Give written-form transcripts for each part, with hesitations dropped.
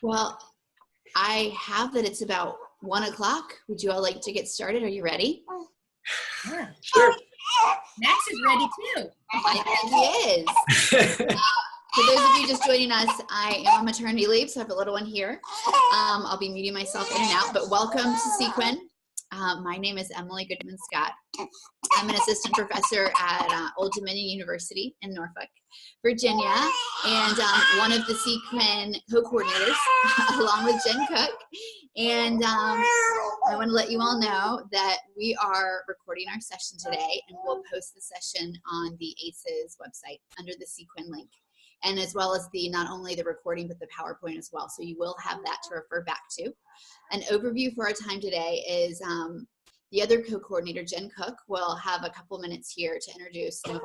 Well, I have that it's about 1 o'clock. Would you all like to get started? Are you ready? Yeah. Sure. Max is ready too. I think he is. For those of you just joining us, I am on maternity leave, so I have a little one here. I'll be muting myself in and out, but welcome to CEQUIN. My name is Emily Goodman-Scott. I'm an assistant professor at Old Dominion University in Norfolk, Virginia, and one of the CEQUIN co-coordinators, along with Jen Cook. And I want to let you all know that we are recording our session today, and we'll post the session on the ACES website under the CEQUIN link, and as well as not only the recording, but the PowerPoint as well. So you will have that to refer back to. An overview for our time today is the other co-coordinator, Jen Cook, will have a couple minutes here to introduce some of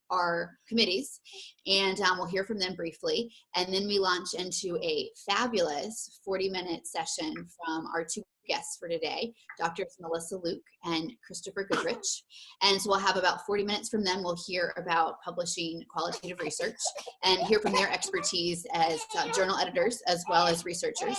our committees, and we'll hear from them briefly. And then we launch into a fabulous 40-minute session from our two guests for today, Drs. Melissa Luke and Christopher Goodrich. And so we'll have about 40 minutes from them. We'll hear about publishing qualitative research and hear from their expertise as journal editors as well as researchers,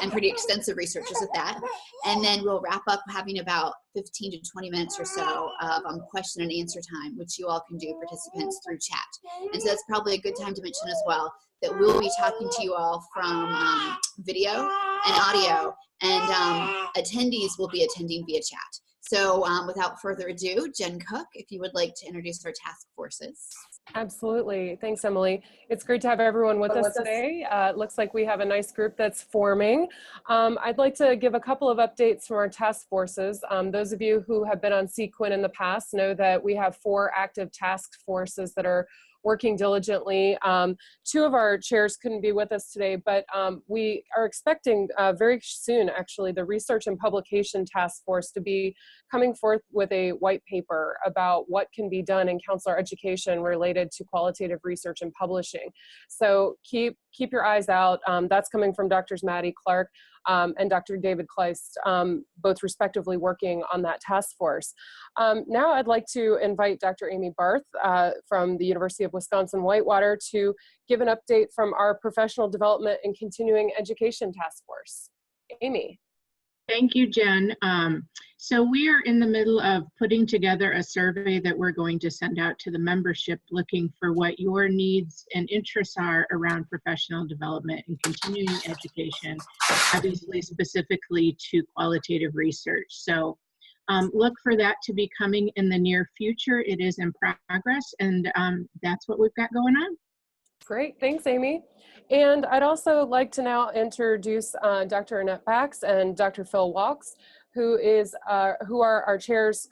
and pretty extensive researchers at that. And then we'll wrap up having about 15 to 20 minutes or so of question and answer time, which you all can do, participants, through chat. And so that's probably a good time to mention as well that we'll be talking to you all from video and audio, and attendees will be attending via chat. So without further ado, Jen Cook, if you would like to introduce our task forces. Absolutely. Thanks, Emily. It's great to have everyone with us today. It looks like we have a nice group that's forming. I'd like to give a couple of updates from our task forces. Those of you who have been on CEQUIN in the past know that we have 4 active task forces that are working diligently. 2 of our chairs couldn't be with us today, but we are expecting very soon, actually, the Research and Publication Task Force to be coming forth with a white paper about what can be done in counselor education related to qualitative research and publishing. So keep your eyes out. That's coming from Drs. Maddie Clark and Dr. David Kleist, both respectively working on that task force. Now I'd like to invite Dr. Amy Barth from the University of Wisconsin-Whitewater to give an update from our Professional Development and Continuing Education Task Force. Amy. Thank you, Jen. So we are in the middle of putting together a survey that we're going to send out to the membership, looking for what your needs and interests are around professional development and continuing education, obviously specifically to qualitative research. So look for that to be coming in the near future. It is in progress, and that's what we've got going on. Great, thanks, Amy. And I'd also like to now introduce Dr. Annette Bax and Dr. Phil Walks, who are our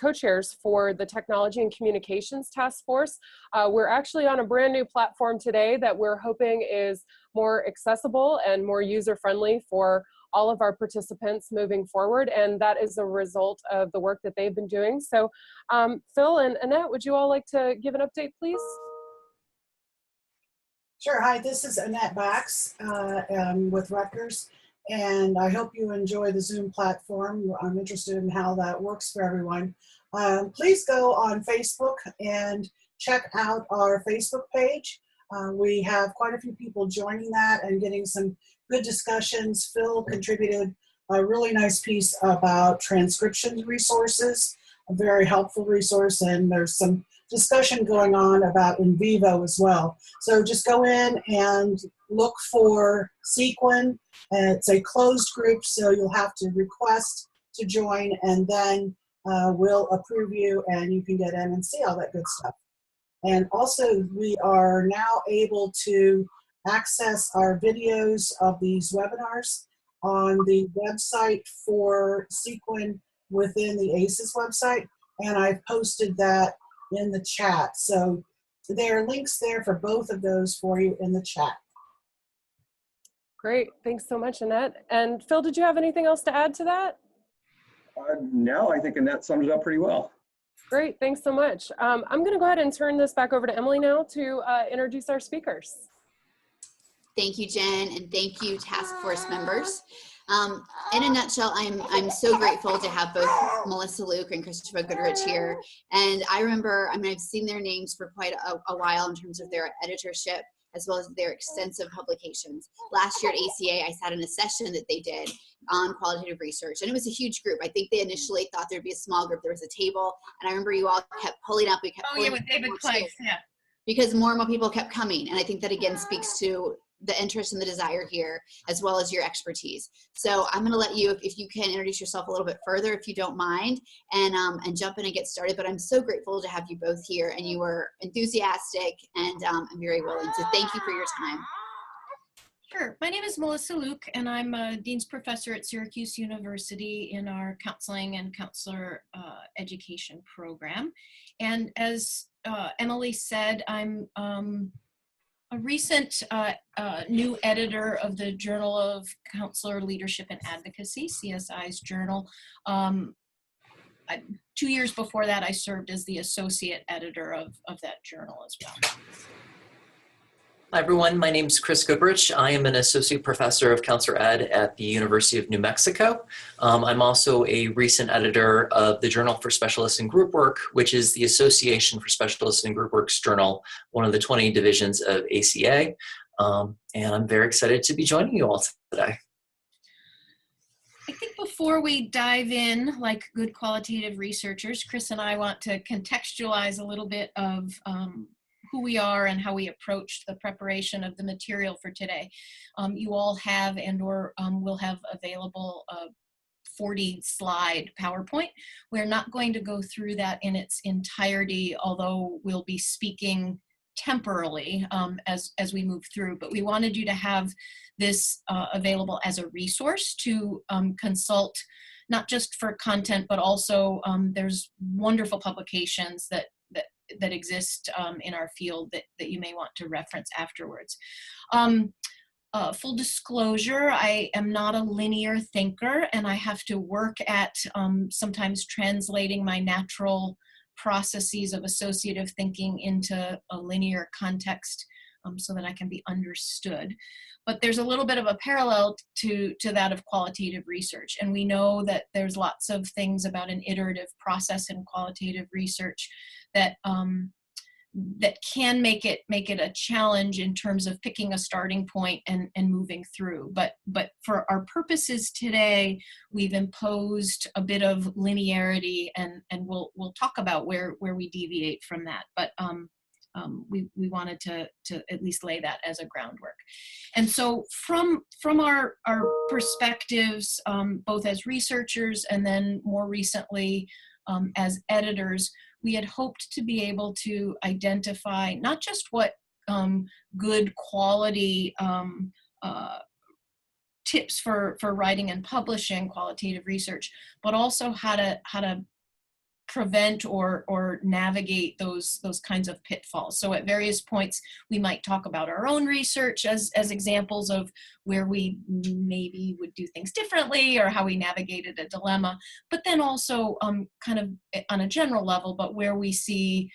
co-chairs for the Technology and Communications Task Force. We're actually on a brand new platform today that we're hoping is more accessible and more user-friendly for all of our participants moving forward, and that is a result of the work that they've been doing. So Phil and Annette, would you all like to give an update, please? Sure. Hi, this is Annette Bax with Rutgers, and I hope you enjoy the Zoom platform. I'm interested in how that works for everyone. Please go on Facebook and check out our Facebook page. We have quite a few people joining that and getting some good discussions. Phil contributed a really nice piece about transcription resources, a very helpful resource, and there's some discussion going on about in vivo as well. So just go in and look for CEQUIN. It's a closed group, so you'll have to request to join, and then we'll approve you and you can get in and see all that good stuff. And also we are now able to access our videos of these webinars on the website for CEQUIN within the ACES website, and I've posted that in the chat. So there are links there for both of those for you in the chat. Great, thanks so much, Annette. And Phil, did you have anything else to add to that? No, I think Annette summed it up pretty well. Great, thanks so much. I'm going to go ahead and turn this back over to Emily now to introduce our speakers. Thank you, Jen, and thank you, task force members. In a nutshell, I'm so grateful to have both Melissa Luke and Christopher Goodrich here. And I remember, I've seen their names for quite a while in terms of their editorship as well as their extensive publications. Last year at ACA, I sat in a session that they did on qualitative research, and it was a huge group. I think they initially thought there'd be a small group. There was a table, and I remember you all kept pulling up. We kept Oh, pulling yeah, with David up Place, yeah. because more and more people kept coming. And I think that again speaks to the interest and the desire here, as well as your expertise. So I'm going to let you, if you can introduce yourself a little bit further, if you don't mind, and jump in and get started. But I'm so grateful to have you both here, and you were enthusiastic and very willing. So thank you for your time. Sure. My name is Melissa Luke, and I'm a Dean's Professor at Syracuse University in our Counseling and Counselor Education program. And as Emily said, I'm a recent new editor of the Journal of Counselor Leadership and Advocacy, CSI's journal. 2 years before that, I served as the associate editor of that journal as well. Hi everyone, my name is Chris Goodrich. I am an associate professor of counselor ed at the University of New Mexico. I'm also a recent editor of the Journal for Specialists in Group Work, which is the Association for Specialists in Group Work's journal, one of the 20 divisions of ACA. And I'm very excited to be joining you all today. I think before we dive in, like good qualitative researchers, Chris and I want to contextualize a little bit of who we are and how we approached the preparation of the material for today. You all have and or will have available a 40-slide PowerPoint. We're not going to go through that in its entirety, although we'll be speaking temporally as we move through, but we wanted you to have this available as a resource to consult, not just for content, but also there's wonderful publications that exist in our field that you may want to reference afterwards. Full disclosure, I am not a linear thinker, and I have to work at sometimes translating my natural processes of associative thinking into a linear context so that I can be understood. But there's a little bit of a parallel to that of qualitative research. And we know that there's lots of things about an iterative process in qualitative research that that can make it a challenge in terms of picking a starting point and moving through. But for our purposes today, we've imposed a bit of linearity, and we'll talk about where we deviate from that. But we wanted to at least lay that as a groundwork. And so from our perspectives, both as researchers and then more recently as editors, we had hoped to be able to identify not just what good quality tips for writing and publishing qualitative research, but also how to prevent or navigate those kinds of pitfalls. So at various points, we might talk about our own research as examples of where we maybe would do things differently or how we navigated a dilemma, but then also kind of on a general level, but where we see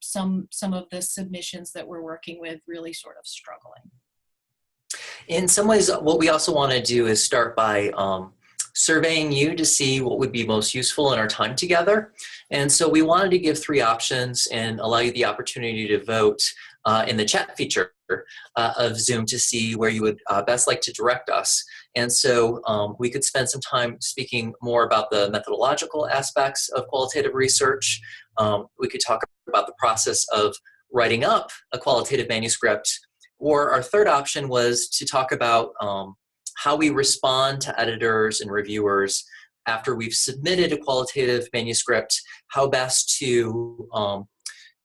some of the submissions that we're working with really sort of struggling. In some ways, what we also want to do is start by surveying you to see what would be most useful in our time together. And so we wanted to give 3 options and allow you the opportunity to vote in the chat feature of Zoom to see where you would best like to direct us. And so we could spend some time speaking more about the methodological aspects of qualitative research. We could talk about the process of writing up a qualitative manuscript, or our third option was to talk about how we respond to editors and reviewers after we've submitted a qualitative manuscript, how best to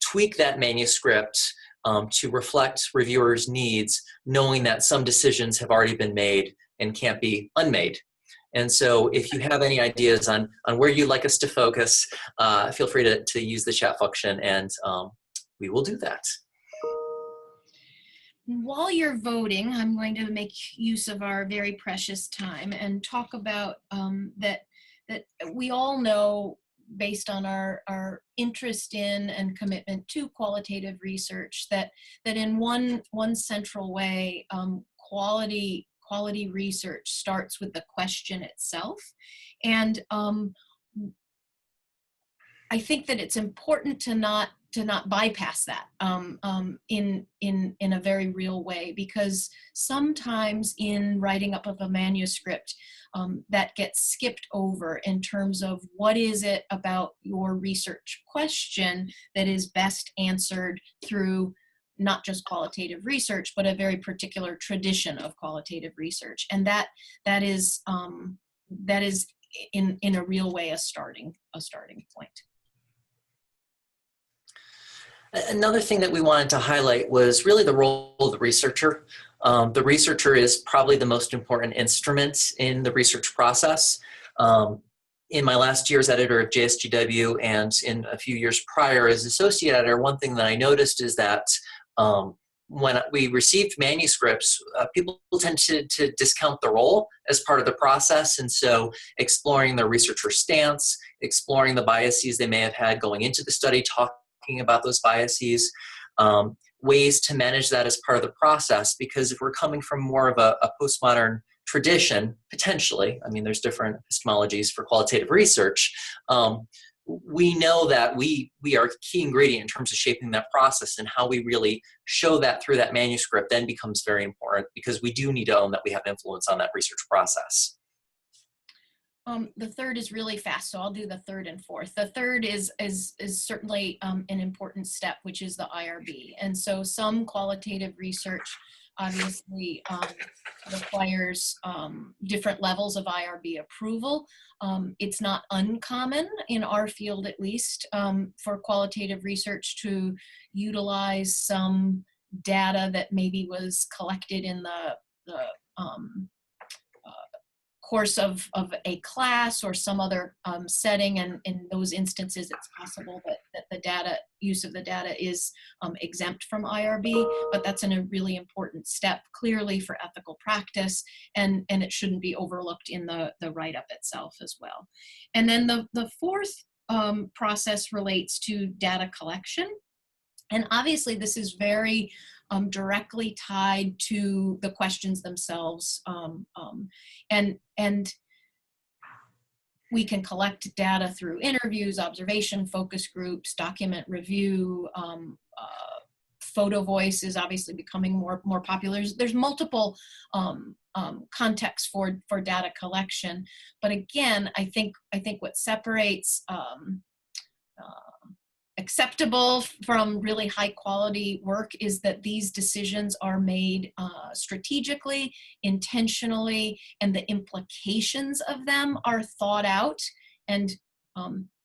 tweak that manuscript to reflect reviewers' needs, knowing that some decisions have already been made and can't be unmade. And so if you have any ideas on where you'd like us to focus, feel free to use the chat function, and we will do that. While you're voting, I'm going to make use of our very precious time and talk about that we all know, based on our interest in and commitment to qualitative research, that in one central way, quality research starts with the question itself. And I think that it's important to not not bypass that in a very real way, because sometimes in writing up of a manuscript, that gets skipped over in terms of what is it about your research question that is best answered through not just qualitative research, but a very particular tradition of qualitative research. And that is in a real way a starting point. Another thing that we wanted to highlight was really the role of the researcher. The researcher is probably the most important instrument in the research process. In my last year as editor of JSGW and in a few years prior as associate editor, one thing that I noticed is that when we received manuscripts, people tended to discount the role as part of the process. And so exploring their researcher stance, exploring the biases they may have had going into the study, talking about those biases, ways to manage that as part of the process. Because if we're coming from more of a postmodern tradition, potentially, I mean, there's different epistemologies for qualitative research, we know that we are a key ingredient in terms of shaping that process, and how we really show that through that manuscript then becomes very important, because we do need to own that we have influence on that research process. The third is really fast, so I'll do the third and fourth. The third is certainly an important step, which is the IRB. And so some qualitative research obviously requires different levels of IRB approval. It's not uncommon, in our field at least, for qualitative research to utilize some data that maybe was collected in the course of a class or some other setting, and in those instances it's possible that the use of the data is exempt from IRB, but that's a really important step clearly for ethical practice, and it shouldn't be overlooked in the write-up itself as well. And then the fourth process relates to data collection, and obviously this is very directly tied to the questions themselves. And we can collect data through interviews, observation, focus groups, document review, photo voice is obviously becoming more popular. There's multiple contexts for data collection. But again, I think what separates acceptable from really high quality work is that these decisions are made strategically, intentionally, and the implications of them are thought out. And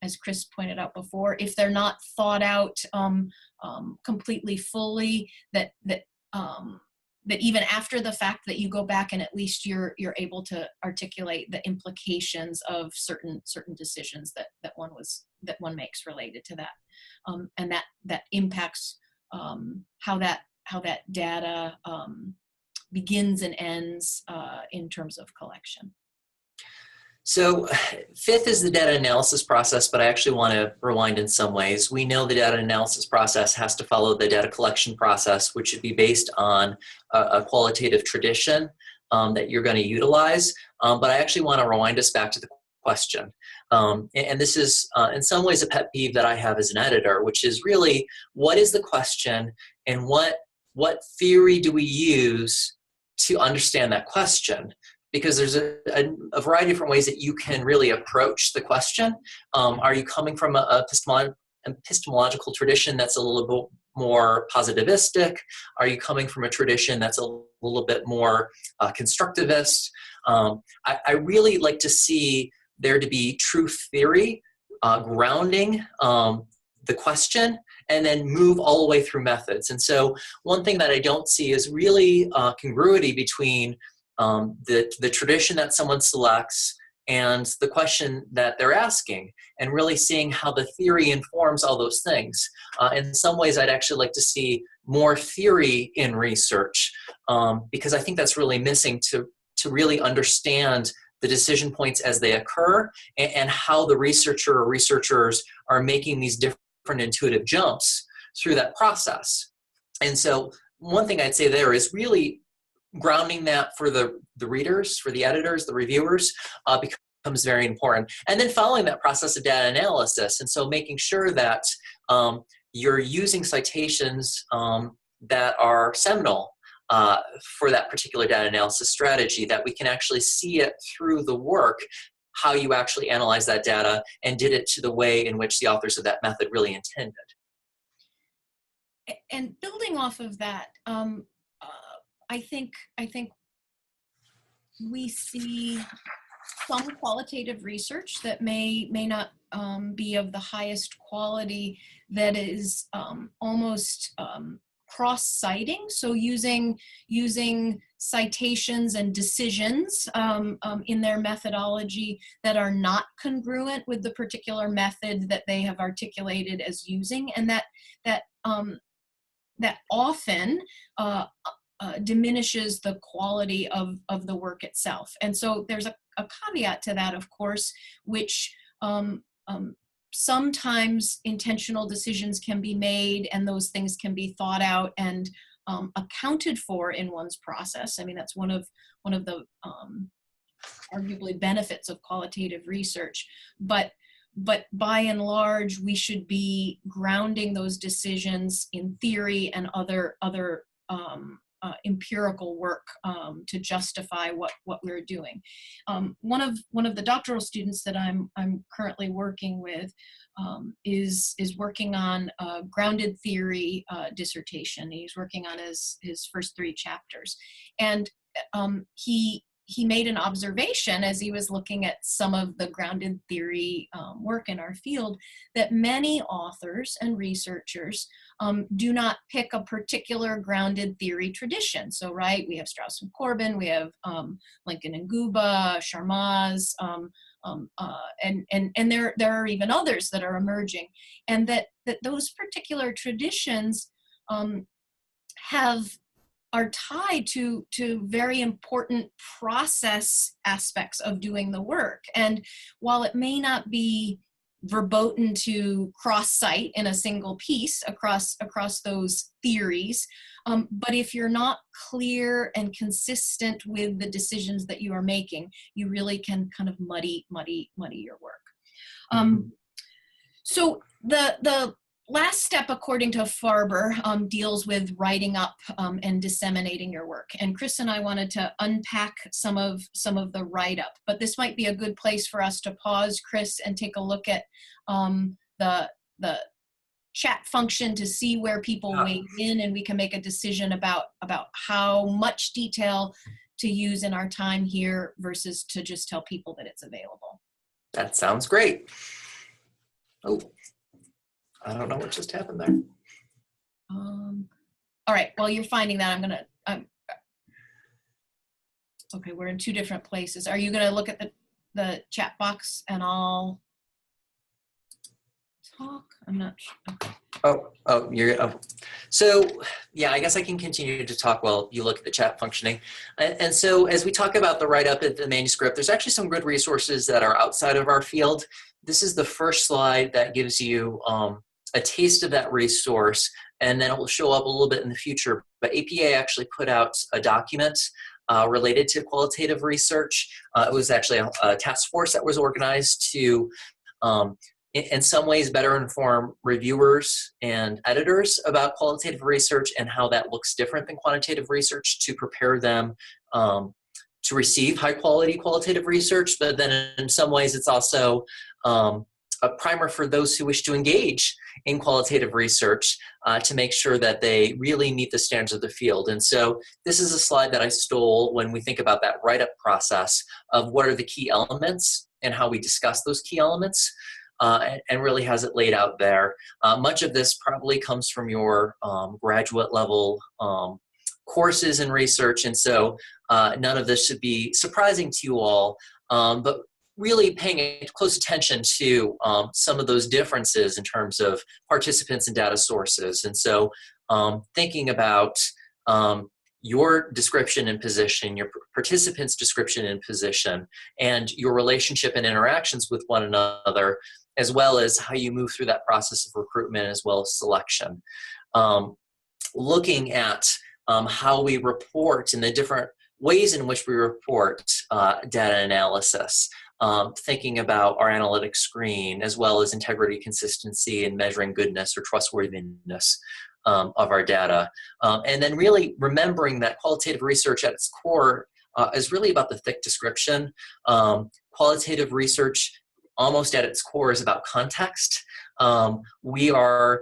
as Chris pointed out before, if they're not thought out completely fully, that even after the fact that you go back and at least you're able to articulate the implications of certain decisions that one makes related to that, and that impacts how that data begins and ends in terms of collection. So fifth is the data analysis process, but I actually want to rewind in some ways. We know the data analysis process has to follow the data collection process, which should be based on a qualitative tradition that you're going to utilize. But I actually want to rewind us back to the question. And this is in some ways a pet peeve that I have as an editor, which is really, what is the question and what theory do we use to understand that question? Because there's a variety of different ways that you can really approach the question. Are you coming from a epistemological tradition that's a little bit more positivistic? Are you coming from a tradition that's a little bit more constructivist? I really like to see there to be truth theory grounding the question, and then move all the way through methods. And so one thing that I don't see is really congruity between the tradition that someone selects and the question that they're asking, and really seeing how the theory informs all those things. In some ways, I'd actually like to see more theory in research, because I think that's really missing to really understand the decision points as they occur, and how the researcher or researchers are making these different intuitive jumps through that process. And so one thing I'd say there is really grounding that for the readers, for the editors, the reviewers, becomes very important. And then following that process of data analysis. And so making sure that you're using citations that are seminal for that particular data analysis strategy, that we can actually see it through the work, how you actually analyze that data and did it to the way in which the authors of that method really intended. And building off of that, I think we see some qualitative research that may not be of the highest quality, that is almost cross-citing, so using citations and decisions in their methodology that are not congruent with the particular method that they have articulated as using, and that often diminishes the quality of the work itself. And so there's a caveat to that, of course, which sometimes intentional decisions can be made, and those things can be thought out and accounted for in one's process. I mean, that's one of the arguably benefits of qualitative research. But by and large, we should be grounding those decisions in theory and other empirical work to justify what we're doing. One of the doctoral students that I'm currently working with is working on a grounded theory dissertation. He's working on his first 3 chapters, and he made an observation as he was looking at some of the grounded theory work in our field, that many authors and researchers do not pick a particular grounded theory tradition. So, right, we have Strauss and Corbin, we have Lincoln and Guba, Sharmaz, and there are even others that are emerging, and that those particular traditions are tied to very important process aspects of doing the work. And while it may not be verboten to cross-cite in a single piece across those theories, but if you're not clear and consistent with the decisions that you are making, you really can kind of muddy your work. So the last step, according to Farber, deals with writing up and disseminating your work. And Chris and I wanted to unpack some of the write-up, but this might be a good place for us to pause, Chris, and take a look at the chat function to see where people weigh in, and we can make a decision about how much detail to use in our time here versus to just tell people that it's available. That sounds great. Oh. I don't know what just happened there. All right, while you're finding that, okay, we're in 2 different places. Are you gonna look at the chat box and I'll talk? I'm not sure. Okay. So yeah, I guess I can continue to talk while you look at the chat functioning. And so as we talk about the write-up of the manuscript, there's actually some good resources that are outside of our field. This is the first slide that gives you a taste of that resource, and then it will show up a little bit in the future. But APA actually put out a document related to qualitative research. It was actually a task force that was organized to, in some ways, better inform reviewers and editors about qualitative research and how that looks different than quantitative research, to prepare them to receive high-quality qualitative research. But then in some ways, it's also a primer for those who wish to engage in qualitative research to make sure that they really meet the standards of the field. And so this is a slide that I stole when we think about that write-up process of what are the key elements and how we discuss those key elements, and really has it laid out there. Much of this probably comes from your graduate level courses in research, and so none of this should be surprising to you all, but really paying close attention to some of those differences in terms of participants and data sources. And so thinking about your description and position, your participants' description and position, and your relationship and interactions with one another, as well as how you move through that process of recruitment as well as selection. Looking at how we report and the different ways in which we report data analysis, thinking about our analytic screen, as well as integrity, consistency, and measuring goodness or trustworthiness of our data. And then really remembering that qualitative research at its core is really about the thick description. Qualitative research, almost at its core, is about context. We are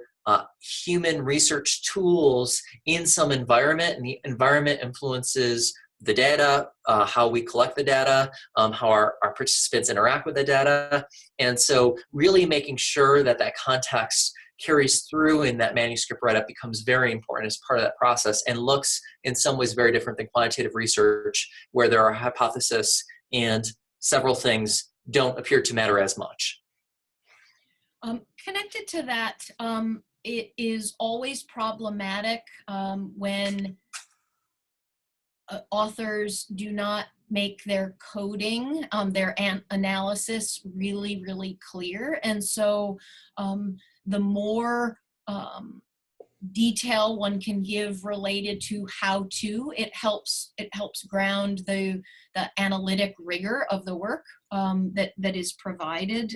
human research tools in some environment, and the environment influences the data, how we collect the data, how our participants interact with the data. And so really making sure that that context carries through in that manuscript write-up becomes very important as part of that process, and looks in some ways very different than quantitative research, where there are hypotheses and several things don't appear to matter as much. Connected to that, it is always problematic when authors do not make their coding, their analysis really, really clear. And so the more detail one can give related to how to, it helps ground the analytic rigor of the work that is provided.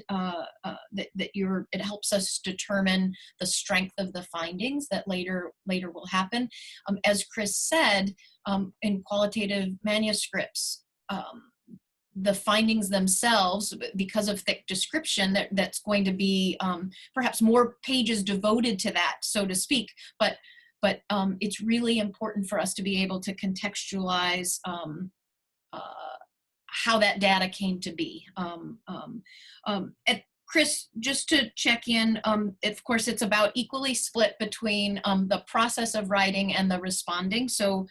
It helps us determine the strength of the findings that later will happen. As Chris said, in qualitative manuscripts, the findings themselves, because of thick description, that's going to be perhaps more pages devoted to that, so to speak. But it's really important for us to be able to contextualize how that data came to be. Chris, just to check in, of course, it's about equally split between the process of writing and the responding. So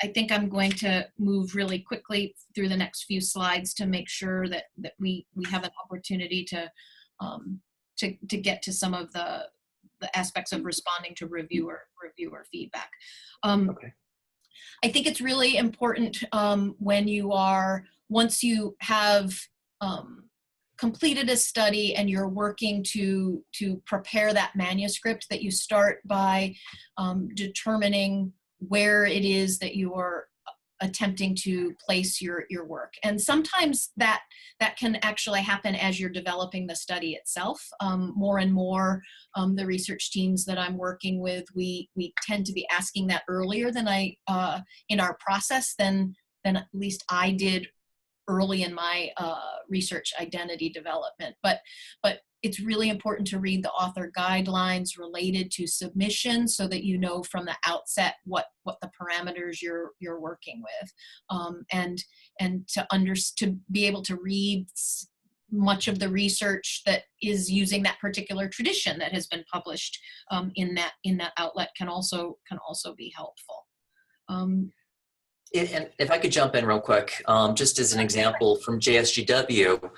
I think I'm going to move really quickly through the next few slides to make sure that we have an opportunity to get to some of the aspects of responding to reviewer feedback. Okay. I think it's really important once you have completed a study and you're working to prepare that manuscript, that you start by determining where it is that you are attempting to place your work. And sometimes that can actually happen as you're developing the study itself. More and more, the research teams that I'm working with, we tend to be asking that earlier than in our process than at least I did early in my research identity development. But it's really important to read the author guidelines related to submission, so that you know from the outset what the parameters you're working with, and to be able to read much of the research that is using that particular tradition that has been published in that outlet can also be helpful. And if I could jump in real quick, just as an example from JSGW,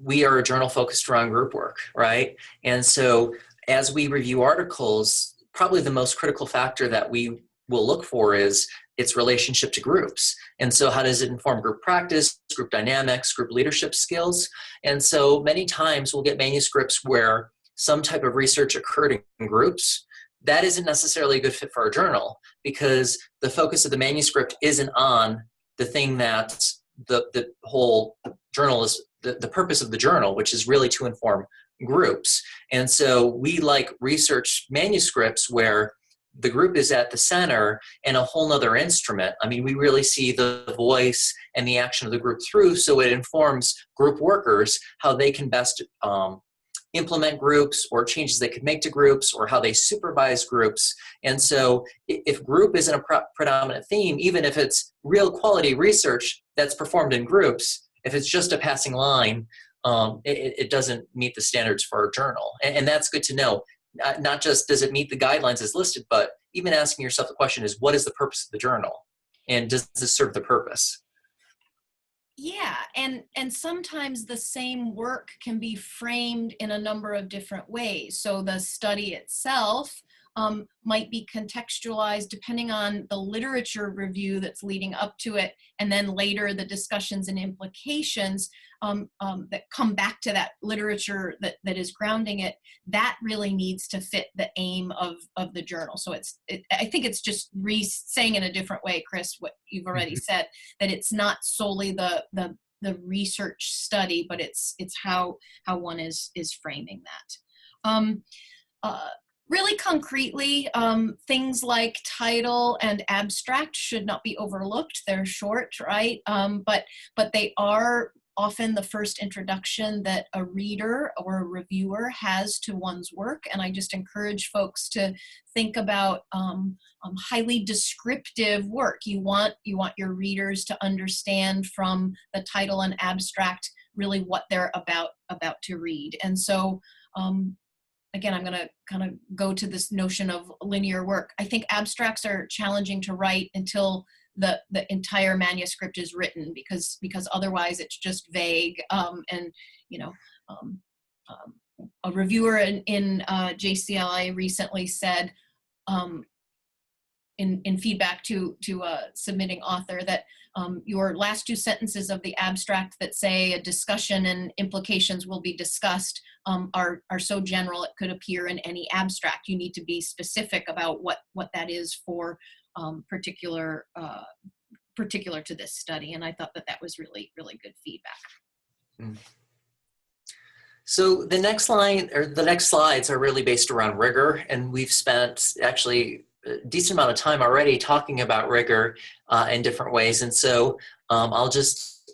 we are a journal focused around group work, right? And so as we review articles, probably the most critical factor that we will look for is its relationship to groups. And so how does it inform group practice, group dynamics, group leadership skills? And so many times we'll get manuscripts where some type of research occurred in groups. That isn't necessarily a good fit for our journal, because the focus of the manuscript isn't on the thing that the whole journal is, the purpose of the journal, which is really to inform groups. And so we like research manuscripts where the group is at the center and a whole nother instrument. I mean, we really see the voice and the action of the group through, so it informs group workers how they can best implement groups, or changes they could make to groups, or how they supervise groups. And so if group isn't a predominant theme, even if it's real quality research that's performed in groups, if it's just a passing line, it doesn't meet the standards for our journal. And that's good to know. Not just does it meet the guidelines as listed, but even asking yourself the question is, what is the purpose of the journal? And does this serve the purpose? Yeah, and sometimes the same work can be framed in a number of different ways. So the study itself might be contextualized depending on the literature review that's leading up to it, and then later the discussions and implications that come back to that literature that is grounding it. That really needs to fit the aim of the journal. So I think it's just saying in a different way, Chris, what you've already said, that it's not solely the research study, but it's how one is framing that. Really concretely, things like title and abstract should not be overlooked. They're short, right? But they are often the first introduction that a reader or a reviewer has to one's work. And I just encourage folks to think about highly descriptive work. You want your readers to understand from the title and abstract really what they're about to read. And so, again, I'm going to kind of go to this notion of linear work. I think abstracts are challenging to write until the entire manuscript is written, because otherwise it's just vague. And a reviewer in JCLA recently said in feedback to a submitting author that your last two sentences of the abstract that say a discussion and implications will be discussed are so general it could appear in any abstract. You need to be specific about what that is for particular to this study. And I thought that was really, really good feedback. So the next line, or the next slides, are really based around rigor, and we've spent actually a decent amount of time already talking about rigor in different ways. And so I'll just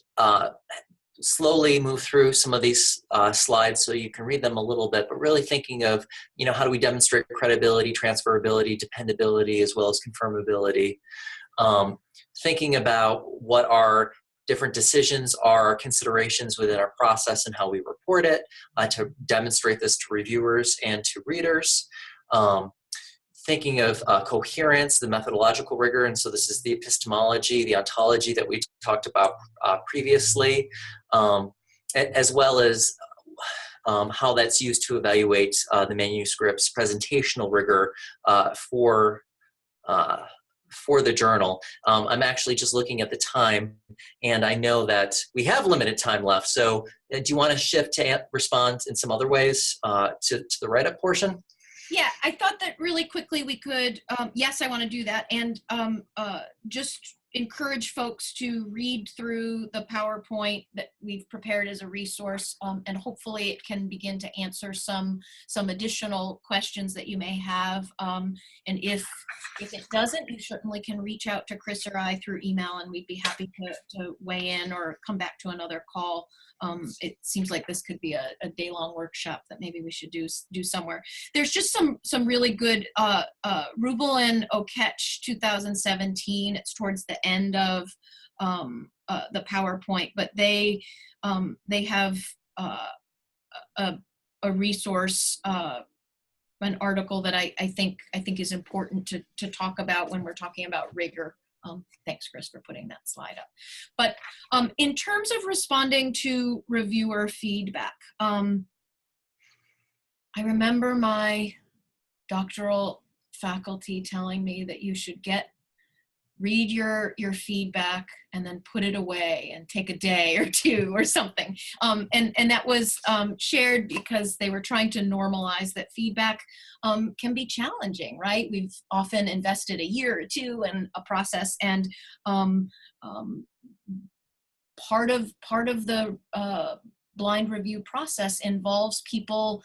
slowly move through some of these slides so you can read them a little bit, but really thinking of, how do we demonstrate credibility, transferability, dependability, as well as confirmability. Thinking about what our different decisions are, considerations within our process and how we report it to demonstrate this to reviewers and to readers. Thinking of coherence, the methodological rigor, and so this is the epistemology, the ontology that we talked about previously, as well as how that's used to evaluate the manuscript's presentational rigor for the journal. I'm actually just looking at the time, and I know that we have limited time left, so do you want to shift to respond in some other ways to the write-up portion? Yeah, I thought that really quickly we could, yes, I want to do that, and just encourage folks to read through the PowerPoint that we've prepared as a resource, and hopefully it can begin to answer some additional questions that you may have. And if it doesn't, you certainly can reach out to Chris or I through email, and we'd be happy to weigh in or come back to another call. It seems like this could be a day-long workshop that maybe we should do somewhere. There's just some really good Rubel and Oketch 2017. It's towards the end of the PowerPoint, but they have a resource, an article that I think is important to talk about when we're talking about rigor. Thanks, Chris, for putting that slide up. But in terms of responding to reviewer feedback, I remember my doctoral faculty telling me that you should read your feedback and then put it away and take a day or two or something. And that was shared because they were trying to normalize that feedback can be challenging, right? We've often invested a year or two in a process, and part of the blind review process involves people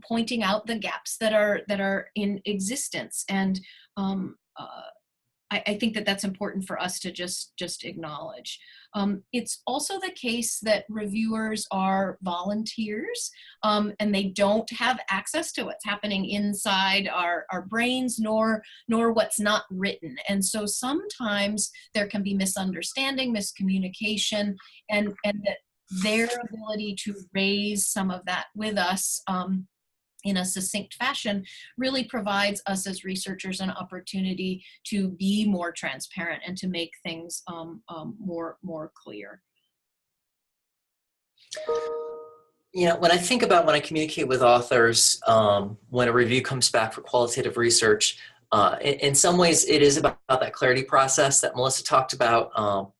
pointing out the gaps that are in existence. And I think that's important for us to just acknowledge. It's also the case that reviewers are volunteers, and they don't have access to what's happening inside our brains, nor what's not written. And so sometimes there can be misunderstanding, miscommunication, and that their ability to raise some of that with us in a succinct fashion really provides us as researchers an opportunity to be more transparent and to make things more clear. When I think about when I communicate with authors, when a review comes back for qualitative research, in some ways it is about that clarity process that Melissa talked about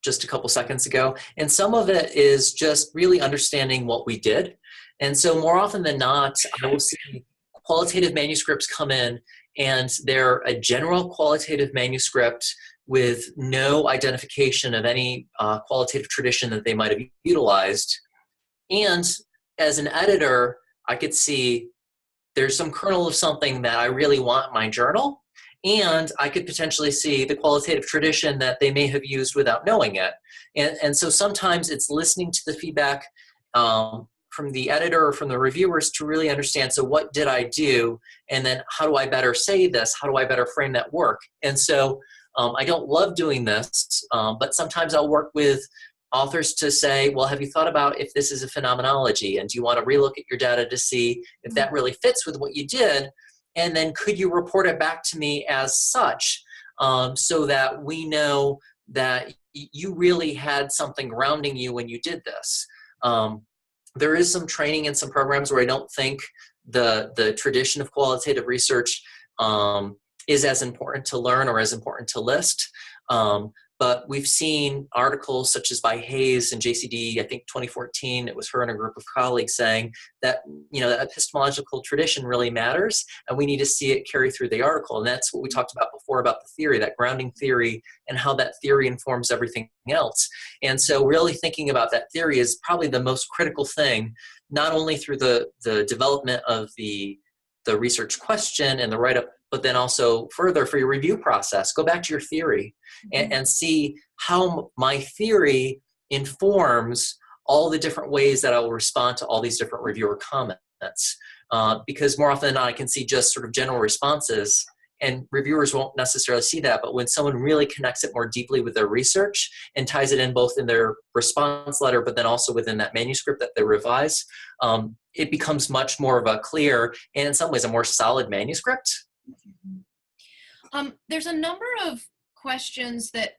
just a couple seconds ago. And some of it is just really understanding what we did. And so more often than not, I will see qualitative manuscripts come in, and they're a general qualitative manuscript with no identification of any qualitative tradition that they might have utilized. And as an editor, I could see there's some kernel of something that I really want in my journal, and I could potentially see the qualitative tradition that they may have used without knowing it. And so sometimes it's listening to the feedback from the editor or from the reviewers to really understand, so what did I do? And then how do I better say this? How do I better frame that work? And so I don't love doing this, but sometimes I'll work with authors to say, well, have you thought about if this is a phenomenology? And do you want to relook at your data to see if that really fits with what you did? And then could you report it back to me as such, so that we know that you really had something grounding you when you did this? There is some training in some programs where I don't think the tradition of qualitative research is as important to learn or as important to list. But we've seen articles such as by Hayes and JCD, I think 2014, it was her and a group of colleagues saying that, that epistemological tradition really matters, and we need to see it carry through the article. And that's what we talked about before about the theory, that grounding theory, and how that theory informs everything else. And so really thinking about that theory is probably the most critical thing, not only through the development of the research question and the write-up, but then also further for your review process, go back to your theory and see how my theory informs all the different ways that I will respond to all these different reviewer comments. Because more often than not, I can see just sort of general responses, and reviewers won't necessarily see that. But when someone really connects it more deeply with their research and ties it in both in their response letter, but then also within that manuscript that they revise, it becomes much more of a clear and in some ways a more solid manuscript. There's a number of questions that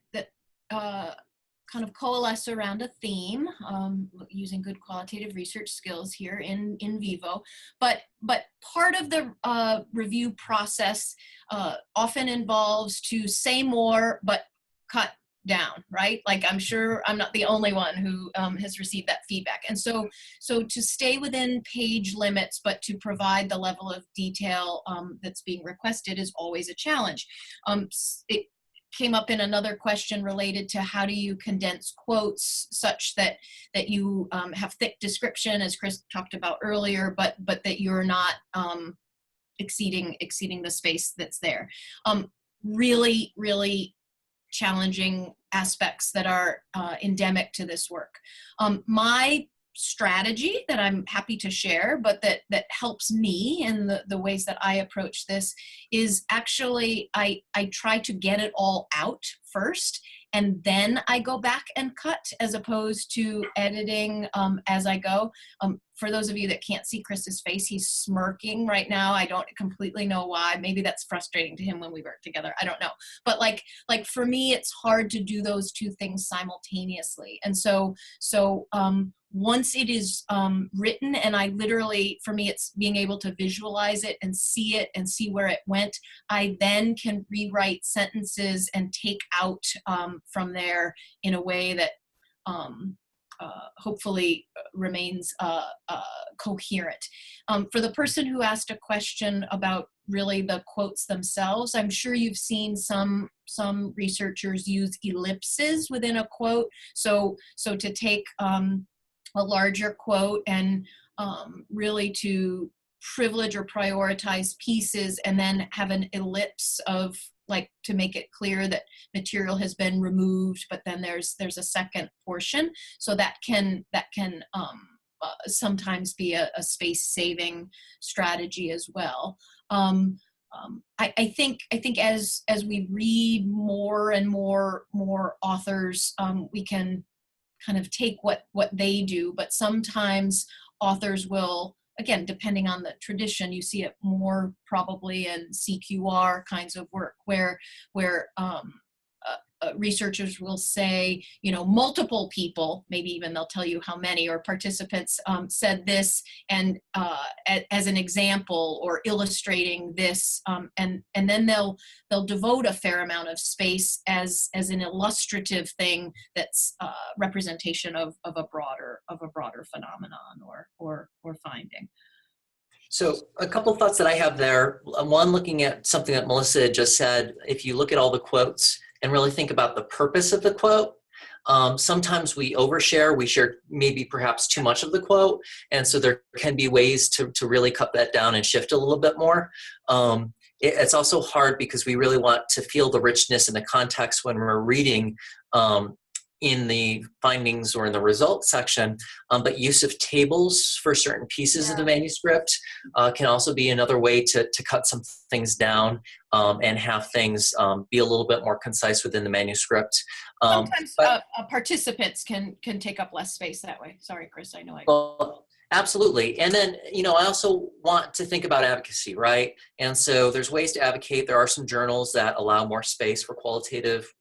kind of coalesce around a theme, using good qualitative research skills here in vivo. But part of the review process often involves to say more but cut down, right? Like, I'm sure I'm not the only one who has received that feedback. And so to stay within page limits, but to provide the level of detail that's being requested is always a challenge. It came up in another question related to how do you condense quotes such that you have thick description, as Chris talked about earlier, but that you're not exceeding the space that's there. Really, really challenging aspects that are endemic to this work. My strategy that I'm happy to share, but that helps me in the ways that I approach this, is actually I try to get it all out first, and then I go back and cut, as opposed to editing as I go. For those of you that can't see Chris's face, he's smirking right now. I don't completely know why. Maybe that's frustrating to him when we work together. I don't know. But like for me, it's hard to do those two things simultaneously. And so once it is written, and I literally, for me, it's being able to visualize it and see where it went, I then can rewrite sentences and take out from there in a way that hopefully remains coherent. For the person who asked a question about really the quotes themselves, I'm sure you've seen some researchers use ellipses within a quote. So to take a larger quote and really to privilege or prioritize pieces, and then have an ellipse of, like, to make it clear that material has been removed, but then there's a second portion. So that can sometimes be a space-saving strategy as well. I think as we read more and more authors, we can kind of take what they do, but sometimes authors will, again, depending on the tradition, you see it more probably in CQR kinds of work, where researchers will say, you know, multiple people, maybe even they'll tell you how many, or participants said this, and as an example or illustrating this, and then they'll devote a fair amount of space as an illustrative thing that's representation of a broader phenomenon or finding. So a couple of thoughts that I have there. One, looking at something that Melissa just said, if you look at all the quotes and really think about the purpose of the quote, sometimes we overshare, we share maybe perhaps too much of the quote, and so there can be ways to really cut that down and shift a little bit more. It's also hard because we really want to feel the richness and the context when we're reading in the findings or in the results section, but use of tables for certain pieces of the manuscript can also be another way to cut some things down and have things be a little bit more concise within the manuscript. Sometimes participants can take up less space that way. Sorry, Chris, I know I... Well, absolutely. And then, you know, I also want to think about advocacy, right? And so there's ways to advocate. There are some journals that allow more space for qualitative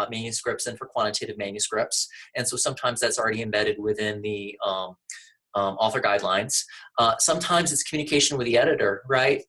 manuscripts and for quantitative manuscripts. And so sometimes that's already embedded within the author guidelines. Sometimes it's communication with the editor, right?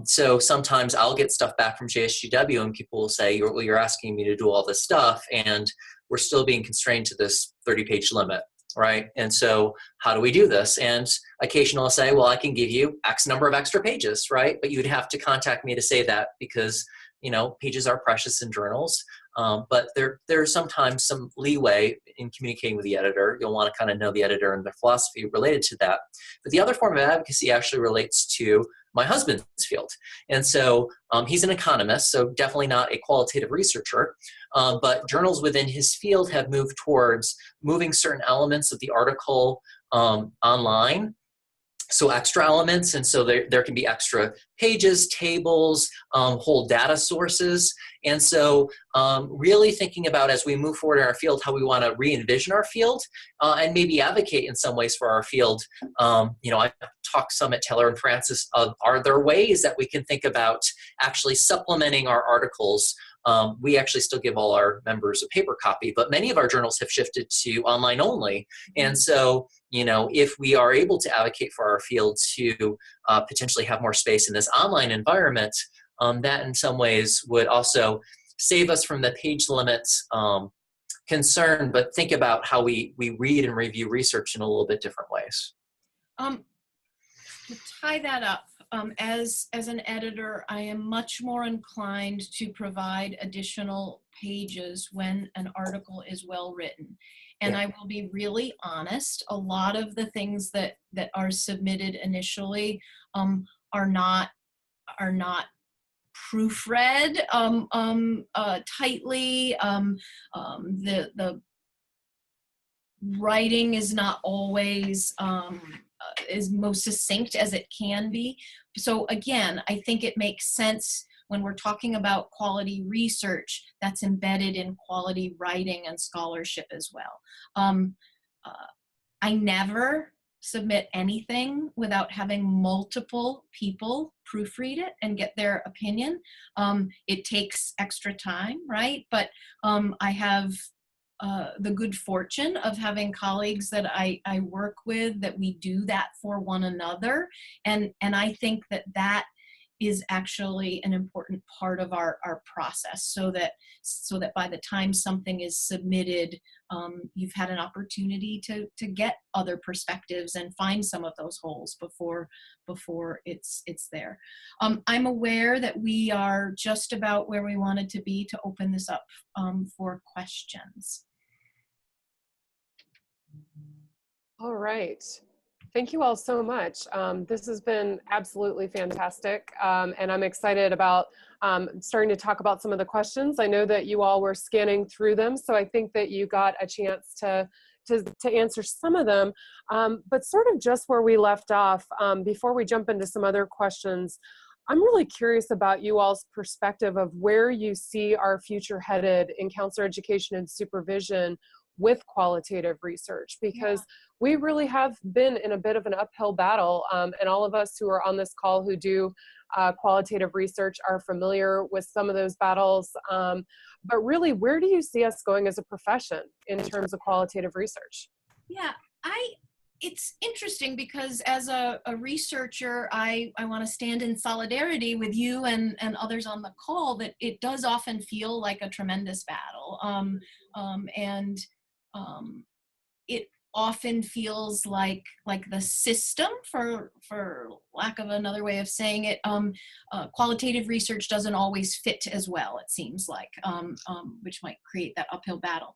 So sometimes I'll get stuff back from JSGW and people will say, well, you're asking me to do all this stuff and we're still being constrained to this 30-page limit, right? And so how do we do this? And occasionally I'll say, well, I can give you X number of extra pages, right? But you'd have to contact me to say that because, you know, pages are precious in journals. But there's sometimes some leeway in communicating with the editor. You'll want to kind of know the editor and their philosophy related to that. But the other form of advocacy actually relates to my husband's field. And so he's an economist, so definitely not a qualitative researcher. But journals within his field have moved towards moving certain elements of the article online. So extra elements, and so there can be extra pages, tables, whole data sources. And so really thinking about as we move forward in our field, how we want to re-envision our field and maybe advocate in some ways for our field. You know, I talked some at Taylor and Francis of, are there ways that we can think about actually supplementing our articles? We actually still give all our members a paper copy, but many of our journals have shifted to online only. And so, you know, if we are able to advocate for our field to potentially have more space in this online environment, that in some ways would also save us from the page limits concern, but think about how we read and review research in a little bit different ways. To tie that up, as an editor, I am much more inclined to provide additional pages when an article is well written. And I will be really honest, a lot of the things that are submitted initially are not proofread tightly. The writing is not always is most succinct as it can be. So again, I think it makes sense when we're talking about quality research that's embedded in quality writing and scholarship as well. I never submit anything without having multiple people proofread it and get their opinion. It takes extra time, right? But I have the good fortune of having colleagues that I work with that we do that for one another. And I think that is actually an important part of our process so that by the time something is submitted, you've had an opportunity to get other perspectives and find some of those holes before it's there. I'm aware that we are just about where we wanted to be to open this up for questions. All right. Thank you all so much. This has been absolutely fantastic. And I'm excited about starting to talk about some of the questions. I know that you all were scanning through them, so I think that you got a chance to answer some of them. But sort of just where we left off, before we jump into some other questions, I'm really curious about you all's perspective of where you see our future headed in counselor education and supervision with qualitative research, because we really have been in a bit of an uphill battle. And all of us who are on this call who do qualitative research are familiar with some of those battles. But really, where do you see us going as a profession in terms of qualitative research? Yeah, it's interesting because as a researcher, I want to stand in solidarity with you and others on the call that it does often feel like a tremendous battle. It often feels like the system, for lack of another way of saying it, qualitative research doesn't always fit as well, it seems like, which might create that uphill battle.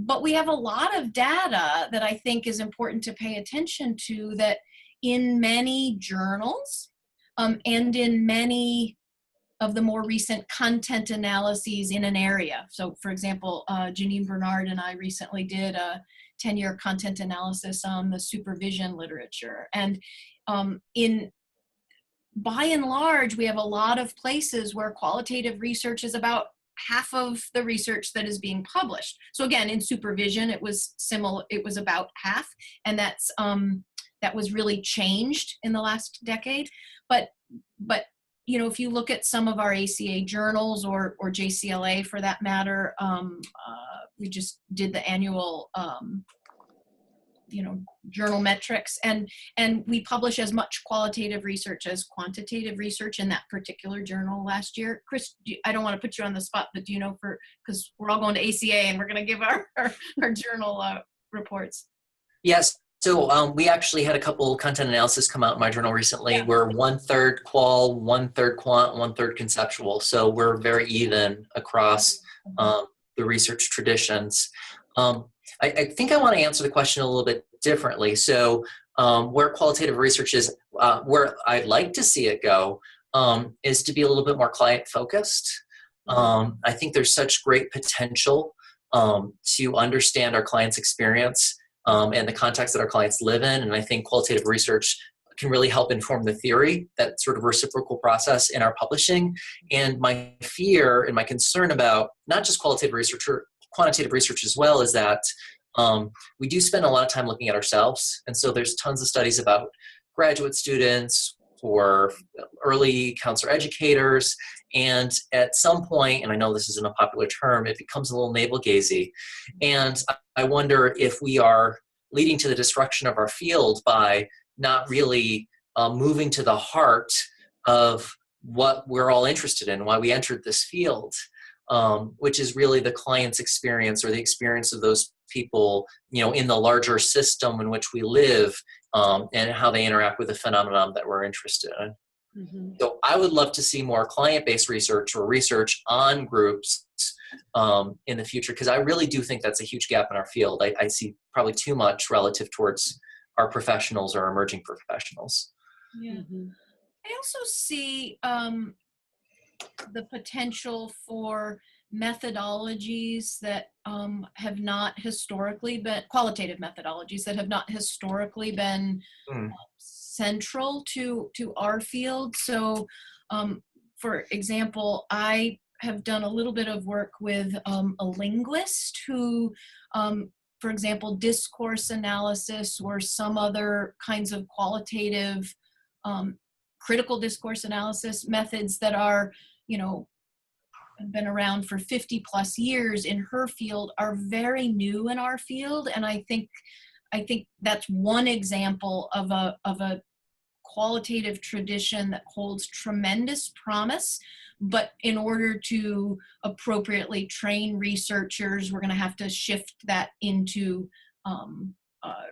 But we have a lot of data that I think is important to pay attention to, that in many journals and in many of the more recent content analyses in an area. So for example, Janine Bernard and I recently did a 10-year content analysis on the supervision literature. And by and large, we have a lot of places where qualitative research is about half of the research that is being published. So again, in supervision, it was similar. It was about half, and that was really changed in the last decade. But you know, if you look at some of our ACA journals or JCLA for that matter, we just did the annual journal metrics, and we publish as much qualitative research as quantitative research in that particular journal last year. Chris, I don't want to put you on the spot, but do you know, because we're all going to ACA and we're going to give our journal reports. Yes. So we actually had a couple content analysis come out in my journal recently. Yeah. We're 1/3 qual, 1/3 quant, 1/3 conceptual. So we're very even across the research traditions. I think I want to answer the question a little bit differently. So where qualitative research is, where I'd like to see it go, is to be a little bit more client focused. I think there's such great potential to understand our clients' experience and the context that our clients live in. And I think qualitative research can really help inform the theory, that sort of reciprocal process in our publishing. And my fear and my concern about not just qualitative research, or quantitative research as well, is that we do spend a lot of time looking at ourselves. And so there's tons of studies about graduate students or early counselor educators. And at some point, and I know this isn't a popular term, it becomes a little navel-gazy. And I wonder if we are leading to the destruction of our field by not really moving to the heart of what we're all interested in, why we entered this field, which is really the client's experience, or the experience of those people, in the larger system in which we live, and how they interact with the phenomenon that we're interested in. Mm-hmm. So I would love to see more client-based research, or research on groups in the future, because I really do think that's a huge gap in our field. I see probably too much relative towards our professionals or emerging professionals. Yeah. Mm-hmm. I also see the potential for methodologies that have not historically been, qualitative methodologies that have not historically been central to our field. So for example, I have done a little bit of work with a linguist who, for example, discourse analysis or some other kinds of qualitative critical discourse analysis methods that are, have been around for 50 plus years in her field, are very new in our field. And I think that's one example of a qualitative tradition that holds tremendous promise. But in order to appropriately train researchers, we're going to have to shift that into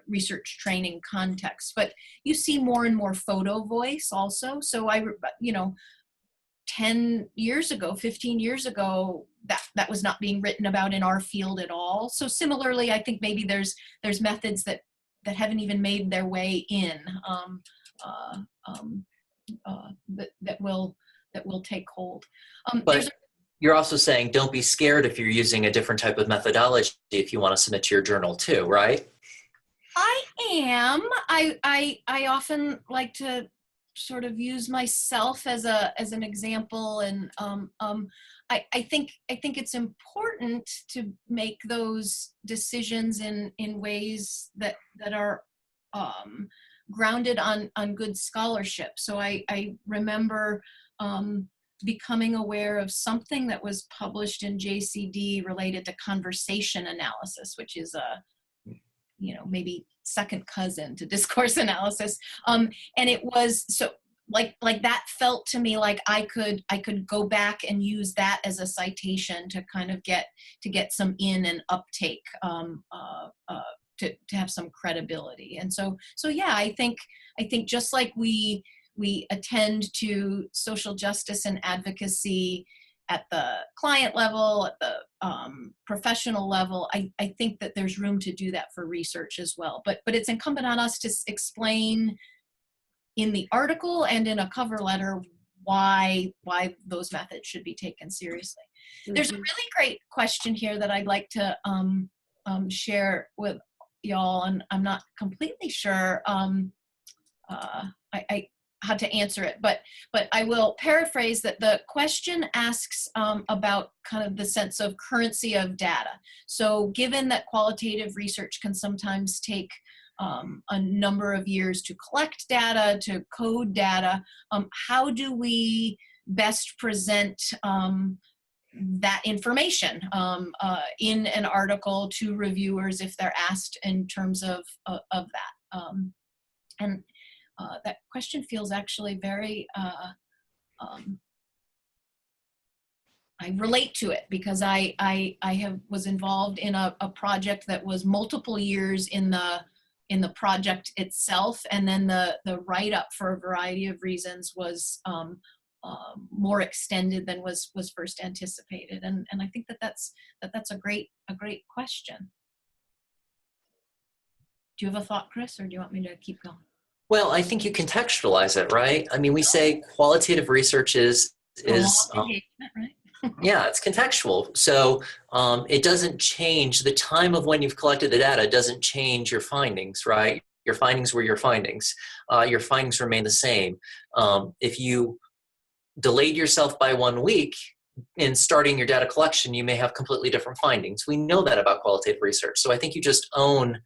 research training context. But you see more and more photo voice also. So 10 years ago, 15 years ago, that was not being written about in our field at all. So similarly, I think maybe there's methods that haven't even made their way in that will take hold. But you're also saying don't be scared if you're using a different type of methodology if you want to submit to your journal too, right? I am. I often like to sort of use myself as an example, and I think it's important to make those decisions in ways that are grounded on good scholarship. So I remember becoming aware of something that was published in JCD related to conversation analysis, which is a, you know, maybe second cousin to discourse analysis. And it was so like that felt to me like I could go back and use that as a citation to kind of get some in and uptake, to have some credibility. And so yeah, I think just like we attend to social justice and advocacy at the client level, at the professional level, I think that there's room to do that for research as well. But it's incumbent on us to explain in the article and in a cover letter why those methods should be taken seriously. Mm-hmm. There's a really great question here that I'd like to share with y'all, and I'm not completely sure how to answer it, but I will paraphrase that the question asks about kind of the sense of currency of data. So given that qualitative research can sometimes take a number of years to collect data, to code data, how do we best present that information in an article to reviewers if they're asked in terms of that? And that question feels actually very, I relate to it because I was involved in a project that was multiple years in the project itself, and then the write-up for a variety of reasons was more extended than was first anticipated, and I think that's a great question. Do you have a thought, Chris, or do you want me to keep going? Well, I think you contextualize it, right? I mean, we say qualitative research is engagement, right? Yeah, it's contextual. So it doesn't change the time of when you've collected the data, doesn't change your findings, right? Your findings were your findings. Your findings remain the same. If you delayed yourself by 1 week in starting your data collection, you may have completely different findings. We know that about qualitative research. So I think you just own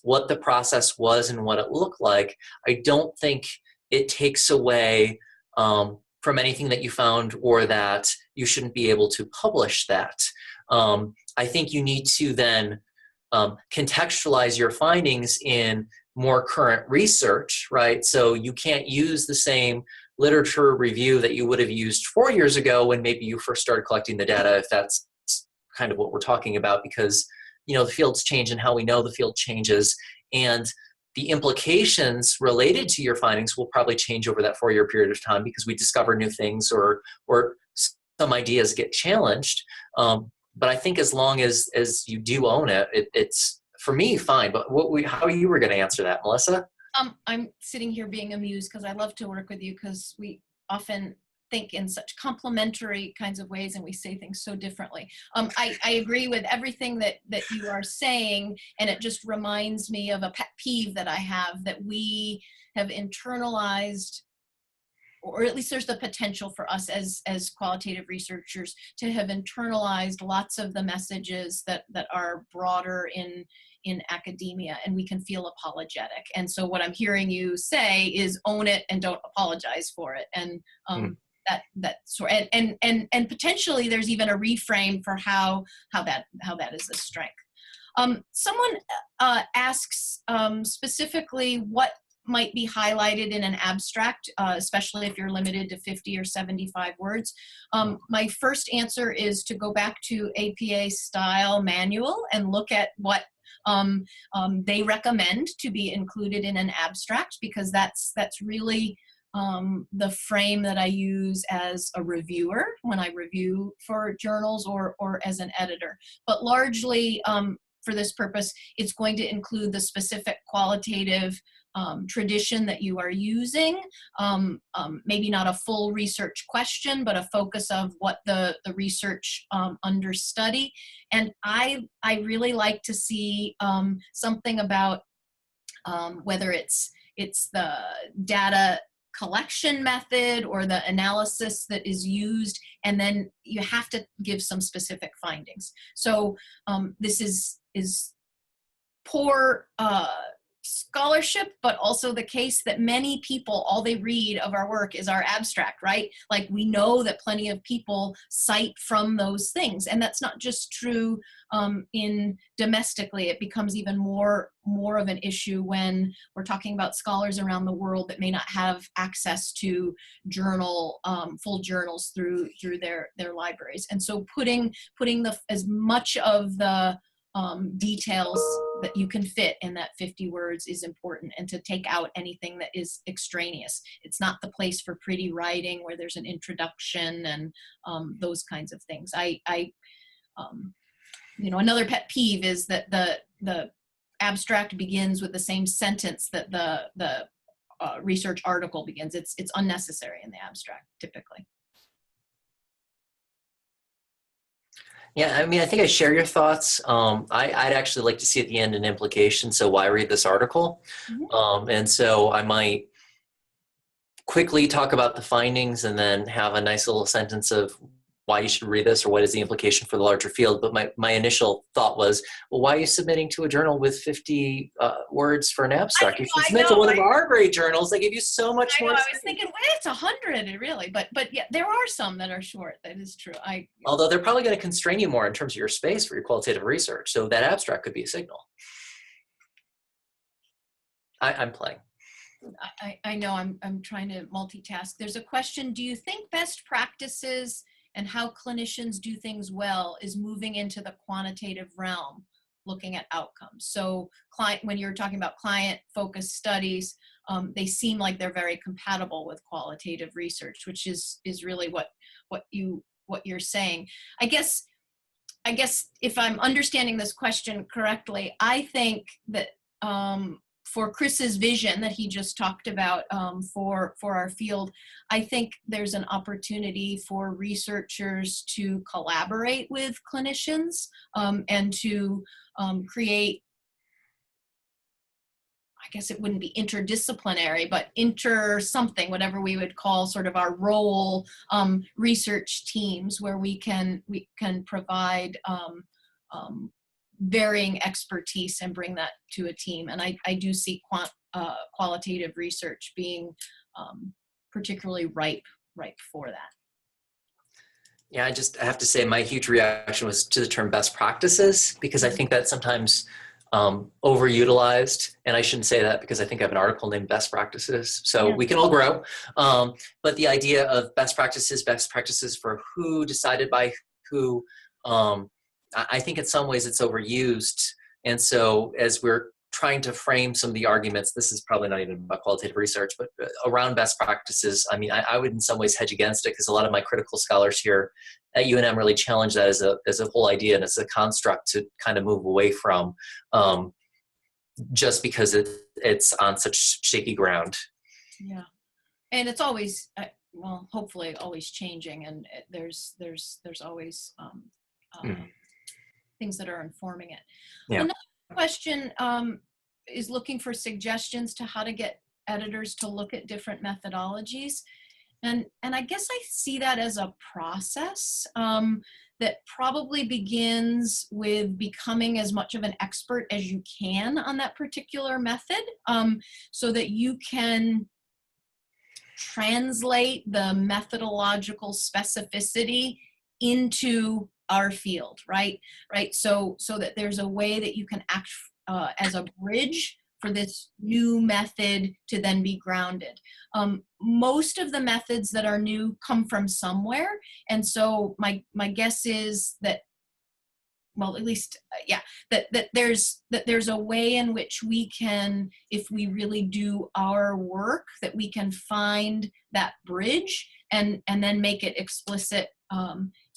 what the process was and what it looked like. I don't think it takes away from anything that you found or that you shouldn't be able to publish that. I think you need to then contextualize your findings in more current research, right? So you can't use the same literature review that you would have used 4 years ago when maybe you first started collecting the data, if that's kind of what we're talking about, because you know the fields change and how we know the field changes, and the implications related to your findings will probably change over that 4-year period of time because we discover new things or some ideas get challenged. But I think as long as you do own it, it's for me fine. But how you were going to answer that, Melissa? I'm sitting here being amused because I love to work with you because we often think in such complementary kinds of ways and we say things so differently. I agree with everything that you are saying, and it just reminds me of a pet peeve that I have, that we have internalized, or at least there's the potential for us as qualitative researchers to have internalized lots of the messages that are broader in academia, and we can feel apologetic. And so what I'm hearing you say is own it and don't apologize for it. And and potentially there's even a reframe for how that is a strength. Someone asks specifically what might be highlighted in an abstract, especially if you're limited to 50 or 75 words. My first answer is to go back to APA style manual and look at what they recommend to be included in an abstract, because that's really the frame that I use as a reviewer when I review for journals or as an editor. But largely for this purpose, it's going to include the specific qualitative tradition that you are using, maybe not a full research question, but a focus of what the research under study. And I really like to see something about whether it's the data collection method or the analysis that is used, and then you have to give some specific findings. So this is poor scholarship, but also the case that many people, all they read of our work is our abstract, right? Like, we know that plenty of people cite from those things, and that's not just true in domestically. It becomes even more of an issue when we're talking about scholars around the world that may not have access to full journals through their libraries. And so putting as much of the details that you can fit in that 50 words is important, and to take out anything that is extraneous. It's not the place for pretty writing where there's an introduction and those kinds of things. Another pet peeve is that the abstract begins with the same sentence that the research article begins. It's unnecessary in the abstract typically. Yeah, I mean, I think I share your thoughts. I'd actually like to see at the end an implication. So why read this article? Mm-hmm. And so I might quickly talk about the findings and then have a nice little sentence of why you should read this or what is the implication for the larger field. But my initial thought was, well, why are you submitting to a journal with 50 words for an abstract? You should submit to one of our great journals. They give you so much more. I was thinking, well, it's 100 really, but yeah, there are some that are short. That is true. Although they're probably going to constrain you more in terms of your space for your qualitative research. So that abstract could be a signal. I'm playing. I know I'm trying to multitask. There's a question, do you think best practices and how clinicians do things well is moving into the quantitative realm, looking at outcomes? So when you're talking about client-focused studies, they seem like they're very compatible with qualitative research, which is really what you're saying. I guess if I'm understanding this question correctly, I think that for Chris's vision that he just talked about for our field, I think there's an opportunity for researchers to collaborate with clinicians and to create, I guess it wouldn't be interdisciplinary, but something, whatever we would call sort of our role research teams, where we can provide varying expertise and bring that to a team. And I do see qualitative research being particularly ripe for that. Yeah, I have to say my huge reaction was to the term best practices, because I think that's sometimes overutilized. And I shouldn't say that because I think I have an article named Best Practices. So yeah, we can all grow. But the idea of best practices for who, decided by who, I think in some ways it's overused. And so as we're trying to frame some of the arguments, this is probably not even about qualitative research, but around best practices, I mean, I would in some ways hedge against it, because a lot of my critical scholars here at UNM really challenge that as a whole idea and as a construct to kind of move away from, just because it's on such shaky ground. Yeah, and it's always, well, hopefully always changing, and there's always things that are informing it. Yeah. Another question is looking for suggestions to how to get editors to look at different methodologies. And I guess I see that as a process that probably begins with becoming as much of an expert as you can on that particular method, so that you can translate the methodological specificity into our field, right? So that there's a way that you can act as a bridge for this new method to then be grounded. Most of the methods that are new come from somewhere, and so my guess is that, well, at least that there's a way in which we can, if we really do our work, that we can find that bridge and then make it explicit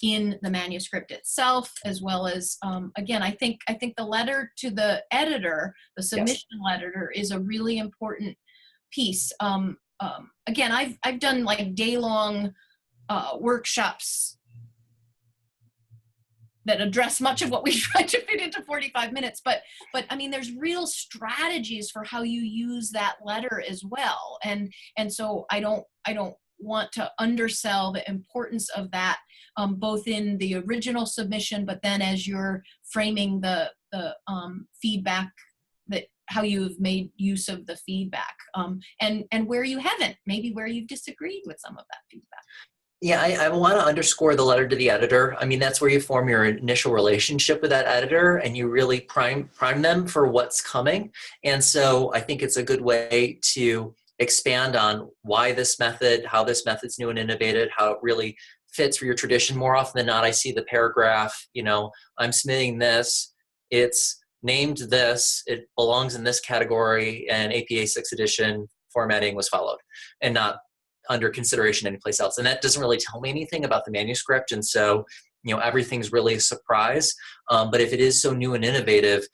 in the manuscript itself, as well as again, I think the letter to the editor, the submission letter, is a really important piece. Again, I've done like day-long workshops that address much of what we tried to fit into 45 minutes. But I mean, there's real strategies for how you use that letter as well. And so I don't want to undersell the importance of that, both in the original submission, but then as you're framing the feedback, that how you've made use of the feedback, and where you haven't, maybe where you've disagreed with some of that feedback. Yeah, I want to underscore the letter to the editor. I mean, that's where you form your initial relationship with that editor and you really prime them for what's coming. And so I think it's a good way to expand on why this method, how this method's new and innovative, how it really fits for your tradition. More often than not, I see the paragraph, you know, I'm submitting this, it's named this, it belongs in this category, and APA 6th edition formatting was followed, and not under consideration anyplace else. And that doesn't really tell me anything about the manuscript. And so, you know, everything's really a surprise. But if it is so new and innovative,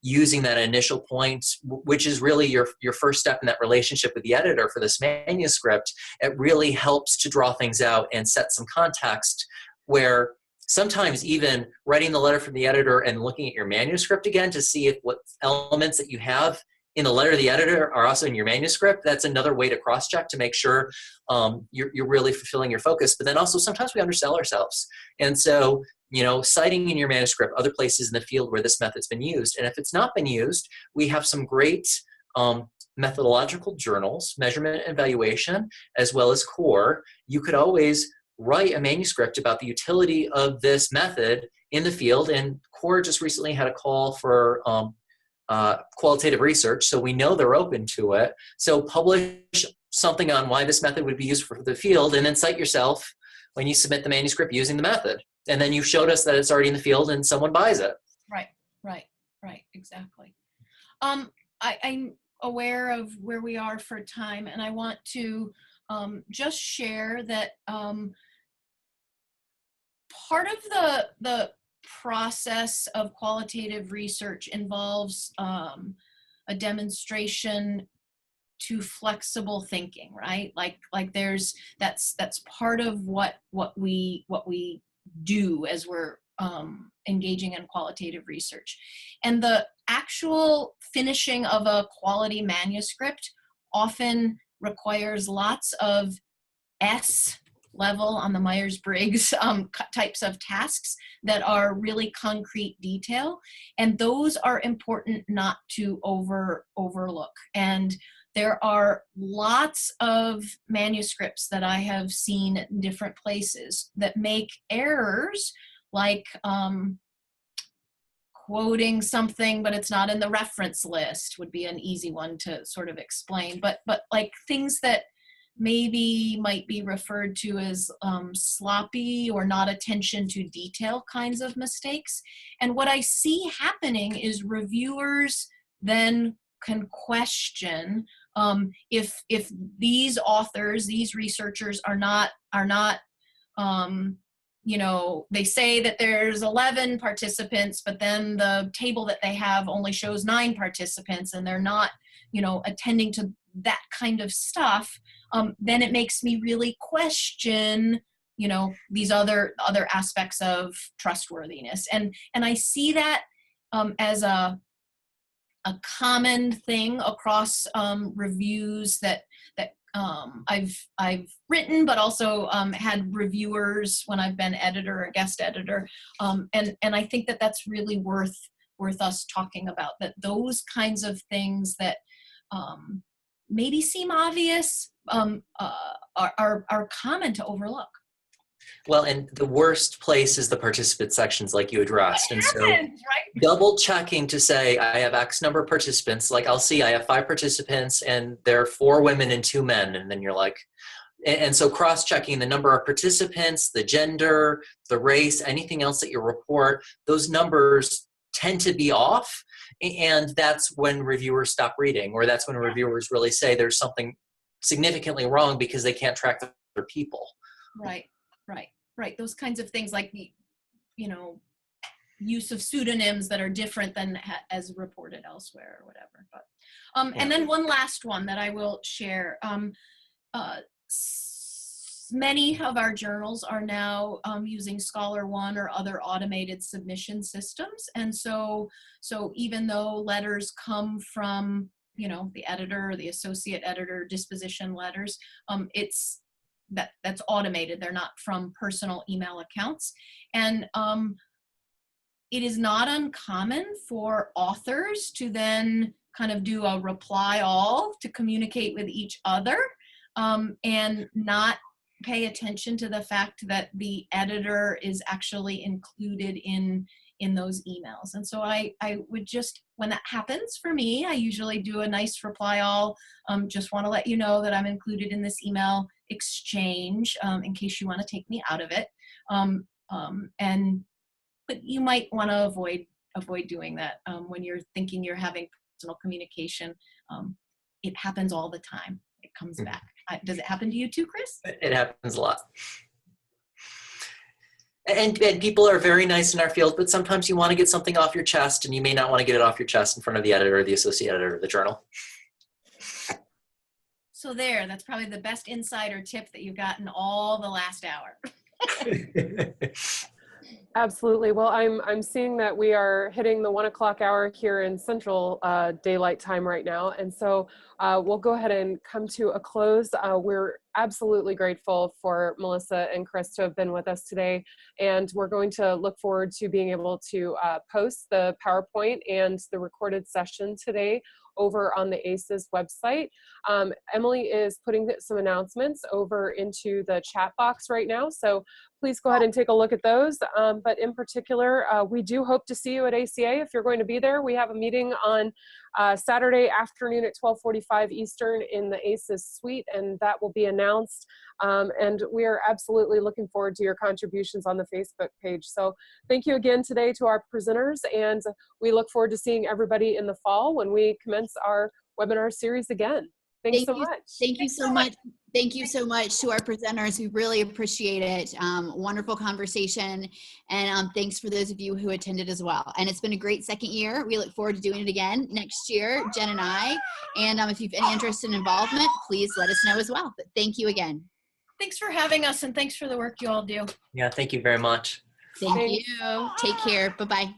using that initial point, which is really your first step in that relationship with the editor for this manuscript, it really helps to draw things out and set some context, where sometimes even writing the letter from the editor and looking at your manuscript again to see if what elements that you have in the letter to the editor are also in your manuscript, that's another way to cross-check to make sure you're really fulfilling your focus. But then also sometimes we undersell ourselves. And so, you know, citing in your manuscript other places in the field where this method's been used. And if it's not been used, we have some great methodological journals, measurement and evaluation, as well as CORE. You could always write a manuscript about the utility of this method in the field. And CORE just recently had a call for qualitative research, so we know they're open to it. So publish something on why this method would be used for the field, and then cite yourself when you submit the manuscript using the method. And then you've showed us that it's already in the field and someone buys it. Right, exactly. I'm aware of where we are for time, and I want to just share that part of the process of qualitative research involves a demonstration to flexible thinking, right? Like that's part of what we do as we're engaging in qualitative research. And the actual finishing of a quality manuscript often requires lots of S level on the Myers-Briggs types of tasks that are really concrete detail. And those are important not to overlook. And there are lots of manuscripts that I have seen in different places that make errors, like quoting something, but it's not in the reference list would be an easy one to sort of explain. But like things that maybe might be referred to as sloppy or not attention to detail kinds of mistakes. And what I see happening is reviewers then can question if these authors, these researchers are not you know, they say that there's 11 participants, but then the table that they have only shows 9 participants, and they're not, you know, attending to that kind of stuff. Then it makes me really question, you know, these other aspects of trustworthiness. And I see that as a common thing across reviews that I've written, but also had reviewers when I've been editor or guest editor. And I think that that's really worth us talking about, that those kinds of things that maybe seem obvious are common to overlook. Well, and the worst place is the participant sections, like you addressed. And so right? Double checking to say I have X number of participants, like I'll see I have 5 participants and there are 4 women and 2 men. And then you're like, and so cross-checking the number of participants, the gender, the race, anything else that you report, those numbers tend to be off. And that's when reviewers stop reading, or that's when reviewers really say there's something significantly wrong because they can't track their people. Right. Those kinds of things, like, you know, use of pseudonyms that are different than as reported elsewhere or whatever. But and then one last one that I will share. Many of our journals are now using Scholar One or other automated submission systems. And so even though letters come from, you know, the editor or the associate editor, disposition letters, that's automated. They're not from personal email accounts. And it is not uncommon for authors to then kind of do a reply all to communicate with each other, and not pay attention to the fact that the editor is actually included in those emails. And so I would just, when that happens for me, I usually do a nice reply all, just want to let you know that I'm included in this email exchange, in case you want to take me out of it. But you might want to avoid doing that when you're thinking you're having personal communication. It happens all the time. It comes back. Does it happen to you too, Chris? It happens a lot. And people are very nice in our field, but sometimes you want to get something off your chest and you may not want to get it off your chest in front of the editor or the associate editor of the journal. So that's probably the best insider tip that you've gotten all the last hour. Absolutely. Well, I'm seeing that we are hitting the 1 o'clock hour here in Central Daylight Time right now. And so we'll go ahead and come to a close. We're absolutely grateful for Melissa and Chris to have been with us today. And we're going to look forward to being able to post the PowerPoint and the recorded session today over on the ACES website. Emily is putting some announcements over into the chat box right now, so please go ahead and take a look at those. But in particular, we do hope to see you at ACA if you're going to be there. We have a meeting on Saturday afternoon at 12:45 Eastern in the ACES suite, and that will be announced. And we are absolutely looking forward to your contributions on the Facebook page. So thank you again today to our presenters, and we look forward to seeing everybody in the fall when we commence our webinar series again. Thanks so much. Thank you so much. Thank you so much to our presenters. We really appreciate it. Wonderful conversation. And thanks for those of you who attended as well. And it's been a great second year. We look forward to doing it again next year, Jen and I. And if you've any interest in involvement, please let us know as well. But thank you again. Thanks for having us, and thanks for the work you all do. Yeah, thank you very much. Thank you. Take care. Bye-bye.